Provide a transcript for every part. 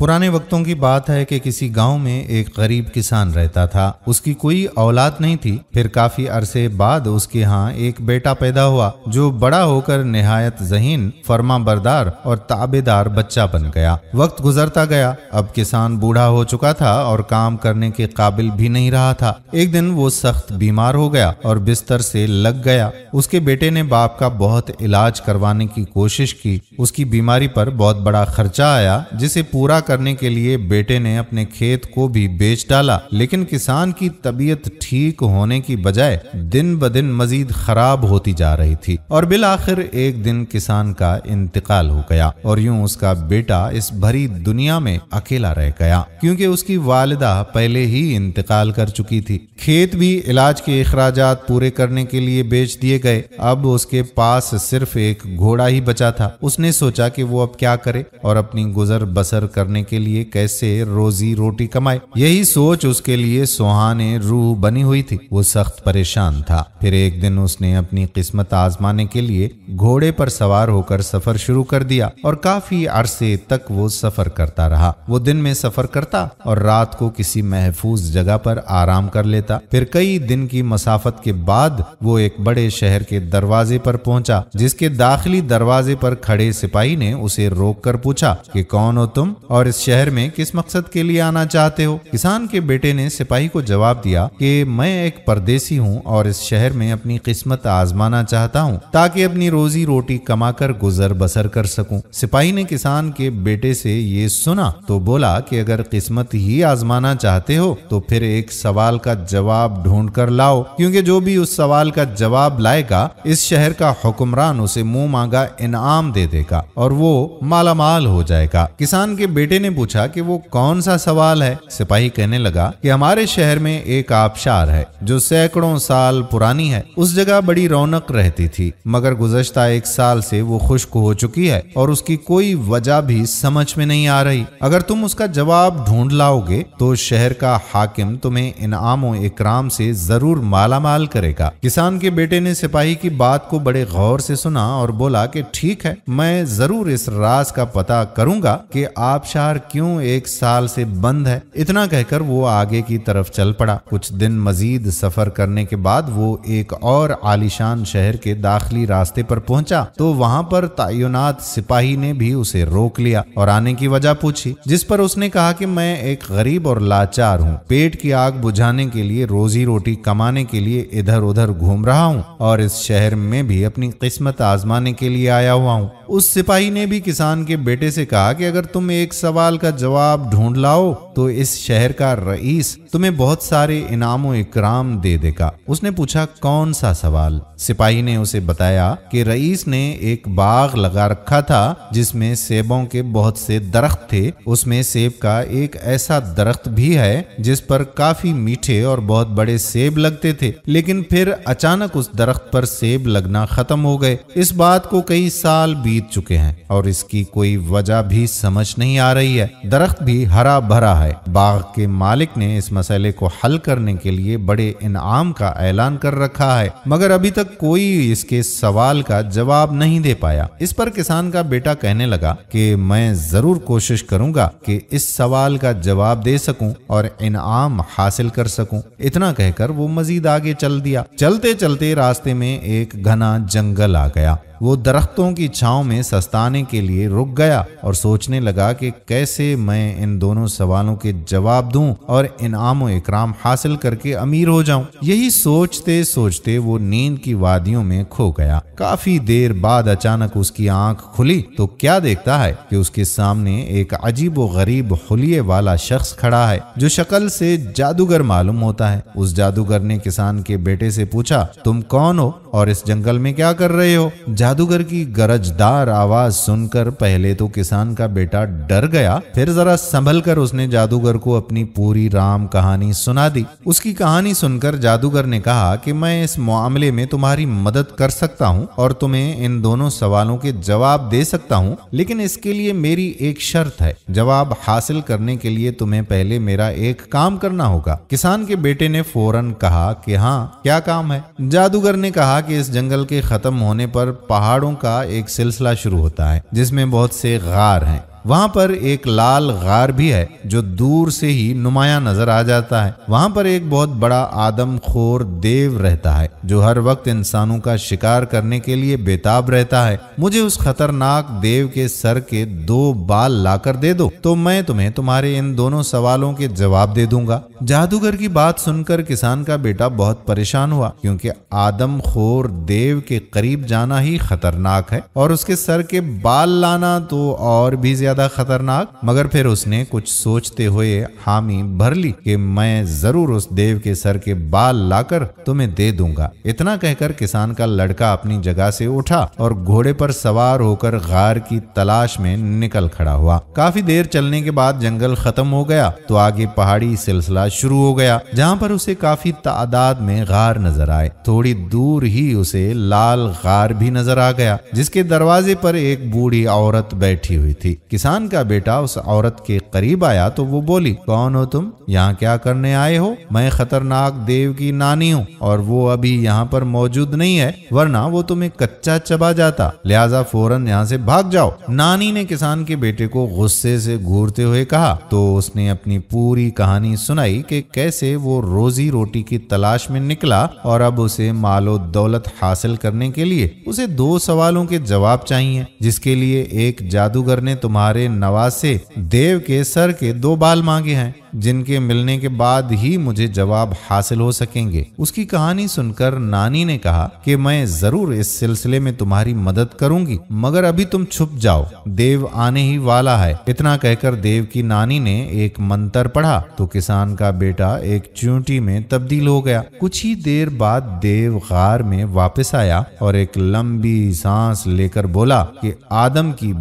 पुराने वक्तों की बात है कि किसी गांव में एक गरीब किसान रहता था। उसकी कोई औलाद नहीं थी। फिर काफी अरसे बाद उसके यहाँ एक बेटा पैदा हुआ जो बड़ा होकर निहायत ज़हीन, फर्माबरदार और ताबेदार बच्चा बन गया। वक्त गुजरता गया। अब किसान बूढ़ा हो चुका था और काम करने के काबिल भी नहीं रहा था। एक दिन वो सख्त बीमार हो गया और बिस्तर से लग गया। उसके बेटे ने बाप का बहुत इलाज करवाने की कोशिश की। उसकी बीमारी पर बहुत बड़ा खर्चा आया, जिसे पूरा करने के लिए बेटे ने अपने खेत को भी बेच डाला। लेकिन किसान की तबीयत ठीक होने की बजाय दिन ब दिन मजीद खराब होती जा रही थी और बिलाखिर एक दिन किसान का इंतकाल हो गया और यूं उसका बेटा इस भरी दुनिया में अकेला रह गया, क्योंकि उसकी वालिदा पहले ही इंतकाल कर चुकी थी। खेत भी इलाज के अखराजात पूरे करने के लिए बेच दिए गए। अब उसके पास सिर्फ एक घोड़ा ही बचा था। उसने सोचा कि वो अब क्या करे और अपनी गुजर बसर करने के लिए कैसे रोजी रोटी कमाए। यही सोच उसके लिए सुहाने रूह बनी हुई थी। वो सख्त परेशान था। फिर एक दिन उसने अपनी किस्मत आजमाने के लिए घोड़े पर सवार होकर सफर शुरू कर दिया और काफी अरसे तक वो सफर करता रहा। वो दिन में सफर करता और रात को किसी महफूज जगह पर आराम कर लेता। फिर कई दिन की मसाफत के बाद वो एक बड़े शहर के दरवाजे पर पहुंचा, जिसके दाखिली दरवाजे पर खड़े सिपाही ने उसे रोक कर पूछा कि कौन हो तुम और इस शहर में किस मकसद के लिए आना चाहते हो। किसान के बेटे ने सिपाही को जवाब दिया कि मैं एक परदेसी हूँ और इस शहर में अपनी किस्मत आजमाना चाहता हूँ ताकि अपनी रोजी रोटी कमाकर गुजर बसर कर सकूं। सिपाही ने किसान के बेटे से ये सुना तो बोला कि अगर किस्मत ही आजमाना चाहते हो तो फिर एक सवाल का जवाब ढूंढ कर लाओ, क्योंकि जो भी उस सवाल का जवाब लाएगा इस शहर का हुक्मरान उसे मुंह मांगा इनाम दे देगा और वो मालामाल हो जाएगा। किसान के बेटे ने पूछा कि वो कौन सा सवाल है। सिपाही कहने लगा कि हमारे शहर में एक आबशार है जो सैकड़ों साल पुरानी है। उस जगह बड़ी रौनक रहती थी, मगर गुज़श्ता एक साल से वो खुश्क हो चुकी है और उसकी कोई वजह भी समझ में नहीं आ रही। अगर तुम उसका जवाब ढूंढ लाओगे तो शहर का हाकिम तुम्हें इनाम इकराम से जरूर मालामाल करेगा। किसान के बेटे ने सिपाही की बात को बड़े गौर से सुना और बोला कि ठीक है, मैं जरूर इस राज का पता करूंगा कि आबशार क्यों एक साल से बंद है। इतना कहकर वो आगे की तरफ चल पड़ा। कुछ दिन मजीद सफर करने के बाद वो एक और आलीशान शहर के दाखिली रास्ते पर पहुंचा तो वहां पर तैनात सिपाही ने भी उसे रोक लिया और आने की वजह पूछी, जिस पर उसने कहा कि मैं एक गरीब और लाचार हूँ। पेट की आग बुझाने के लिए, रोजी रोटी कमाने के लिए इधर उधर घूम रहा हूँ और इस शहर में भी अपनी किस्मत आजमाने के लिए आया हुआ हूँ। उस सिपाही ने भी किसान के बेटे से कहा कि अगर तुम एक सवाल का जवाब ढूंढ लाओ तो इस शहर का रईस तुम्हें बहुत सारे इनाम इकराम दे देगा। उसने पूछा कौन सा सवाल। सिपाही ने उसे बताया कि रईस ने एक बाग लगा रखा था जिसमें सेबों के बहुत से दरख्त थे। उसमें सेब का एक ऐसा दरख्त भी है जिस पर काफी मीठे और बहुत बड़े सेब लगते थे, लेकिन फिर अचानक उस दरख्त पर सेब लगना खत्म हो गए। इस बात को कई साल बीत चुके हैं और इसकी कोई वजह भी समझ नहीं आ रही है। दरख्त भी हरा भरा है। बाग के मालिक ने इस मसले को हल करने के लिए बड़े इनाम का ऐलान कर रखा है, मगर अभी तक कोई इसके सवाल का जवाब नहीं दे पाया। इस पर किसान का बेटा कहने लगा कि मैं जरूर कोशिश करूंगा कि इस सवाल का जवाब दे सकूं और इनाम हासिल कर सकूं। इतना कहकर वो मजीद आगे चल दिया। चलते चलते रास्ते में एक घना जंगल आ गया। वो दरख्तों की छांव में सस्ताने के लिए रुक गया और सोचने लगा कि कैसे मैं इन दोनों सवालों के जवाब दूं और इनाम इकराम हासिल करके अमीर हो जाऊं। यही सोचते सोचते वो नींद की वादियों में खो गया। काफी देर बाद अचानक उसकी आंख खुली तो क्या देखता है कि उसके सामने एक अजीब व गरीब हुलिये वाला शख्स खड़ा है जो शक्ल से जादूगर मालूम होता है। उस जादूगर ने किसान के बेटे से पूछा, तुम कौन हो और इस जंगल में क्या कर रहे हो? जादूगर की गरजदार आवाज सुनकर पहले तो किसान का बेटा डर गया, फिर जरा संभल कर उसने जादूगर को अपनी पूरी राम कहानी सुना दी। उसकी कहानी सुनकर जादूगर ने कहा कि मैं इस मामले में तुम्हारी मदद कर सकता हूँ और तुम्हें इन दोनों सवालों के जवाब दे सकता हूँ, लेकिन इसके लिए मेरी एक शर्त है। जवाब हासिल करने के लिए तुम्हें पहले मेरा एक काम करना होगा। किसान के बेटे ने फौरन कहा कि हाँ, क्या काम है? जादूगर ने कहा कि इस जंगल के खत्म होने पर पहाड़ों का एक सिलसिला शुरू होता है जिसमें बहुत से गार हैं। वहाँ पर एक लाल गार भी है जो दूर से ही नुमायां नजर आ जाता है। वहाँ पर एक बहुत बड़ा आदमखोर देव रहता है जो हर वक्त इंसानों का शिकार करने के लिए बेताब रहता है। मुझे उस खतरनाक देव के सर के 2 बाल लाकर दे दो तो मैं तुम्हें तुम्हारे इन दोनों सवालों के जवाब दे दूंगा। जादूगर की बात सुनकर किसान का बेटा बहुत परेशान हुआ क्योंकि आदमखोर देव के करीब जाना ही खतरनाक है और उसके सर के बाल लाना तो और भी ज्यादा खतरनाक। मगर फिर उसने कुछ सोचते हुए हामी भर ली कि मैं जरूर उस देव के सर के बाल लाकर तुम्हें दे दूंगा। इतना कहकर किसान का लड़का अपनी जगह से उठा और घोड़े पर सवार होकर गार की तलाश में निकल खड़ा हुआ। काफी देर चलने के बाद जंगल खत्म हो गया तो आगे पहाड़ी सिलसिला शुरू हो गया जहाँ पर उसे काफी तादाद में गार नजर आए। थोड़ी दूर ही उसे लाल गार भी नजर आ गया जिसके दरवाजे पर एक बूढ़ी औरत बैठी हुई थी। किसान का बेटा उस औरत के करीब आया तो वो बोली, कौन हो तुम? यहाँ क्या करने आए हो? मैं खतरनाक देव की नानी हूँ और वो अभी यहाँ पर मौजूद नहीं है, वरना वो तुम्हें कच्चा चबा जाता, लिहाजा फौरन यहाँ से भाग जाओ। नानी ने किसान के बेटे को गुस्से से घूरते हुए कहा तो उसने अपनी पूरी कहानी सुनाई कि कैसे वो रोजी रोटी की तलाश में निकला और अब उसे मालो दौलत हासिल करने के लिए उसे 2 सवालों के जवाब चाहिए, जिसके लिए एक जादूगर ने तुम्हारे नवाज से देव के सर के 2 बाल मांगे हैं, जिनके मिलने के बाद ही मुझे जवाब हासिल हो सकेंगे। उसकी कहानी सुनकर नानी ने कहा कि मैं जरूर इस सिलसिले में तुम्हारी मदद करूंगी, मगर अभी तुम छुप जाओ, देव आने ही वाला है। इतना कहकर देव की नानी ने एक मंत्र पढ़ा तो किसान का बेटा एक चींटी में तब्दील हो गया। कुछ ही देर बाद देव गार में वापस आया और एक लंबी सांस लेकर बोला कि आदम की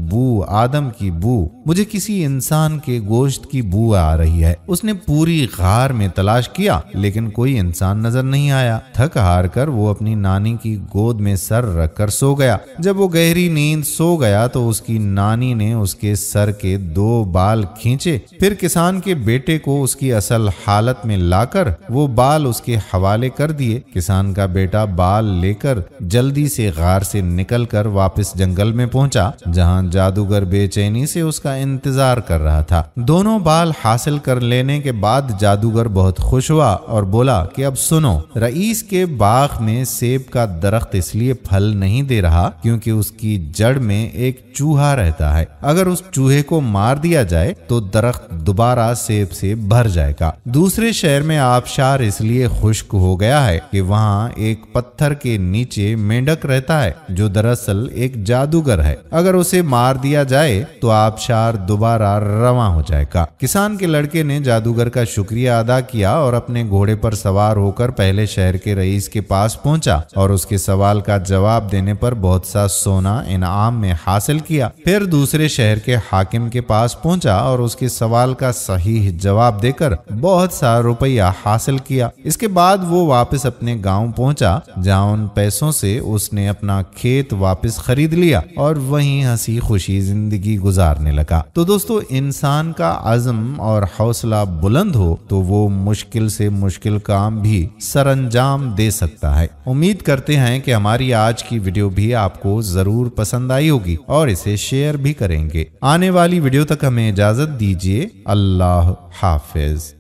बू, मुझे किसी इंसान के गोश्त की बू आ रही है। उसने पूरी गार में तलाश किया लेकिन कोई इंसान नजर नहीं आया। थक हार कर वो अपनी नानी की गोद में सर रखकर सो गया। जब वो गहरी नींद सो गया तो उसकी नानी ने उसके सर के 2 बाल खींचे, फिर किसान के बेटे को उसकी असल हालत में लाकर वो बाल उसके हवाले कर दिए। किसान का बेटा बाल लेकर जल्दी से गार से निकलकर वापस जंगल में पहुंचा जहां जादूगर बेचैनी से उसका इंतजार कर रहा था। दोनों बाल हासिल कर लेने के बाद जादूगर बहुत खुश हुआ और बोला कि अब सुनो, रईस के बाग में सेब का दरख्त इसलिए फल नहीं दे रहा क्योंकि उसकी जड़ में एक चूहा रहता है। अगर उस चूहे को मार दिया जाए तो दरख्त दोबारा सेब से भर जाएगा। दूसरे शहर में आबशार इसलिए खुश्क हो गया है कि वहाँ एक पत्थर के नीचे मेंढक रहता है जो दरअसल एक जादूगर है। अगर उसे मार दिया जाए तो आबशार दोबारा रवां हो जाएगा। किसान के लड़के ने जादूगर का शुक्रिया अदा किया और अपने घोड़े पर सवार होकर पहले शहर के रईस के पास पहुंचा और उसके सवाल का जवाब देने पर बहुत सा सोना इनाम में हासिल किया। फिर दूसरे शहर के हाकिम के पास पहुंचा और उसके सवाल का सही जवाब देकर बहुत सा रुपया हासिल किया। इसके बाद वो वापस अपने गांव पहुंचा जहां उन पैसों से उसने अपना खेत वापस खरीद लिया और वहीं हंसी खुशी जिंदगी गुजारने लगा। तो दोस्तों, इंसान का अज़्म और हौसला बुलंद हो तो वो मुश्किल से मुश्किल काम भी सरअंजाम दे सकता है। उम्मीद करते हैं कि हमारी आज की वीडियो भी आपको जरूर पसंद आई होगी और इसे शेयर भी करेंगे। आने वाली वीडियो तक हमें इजाजत दीजिए। अल्लाह हाफिज।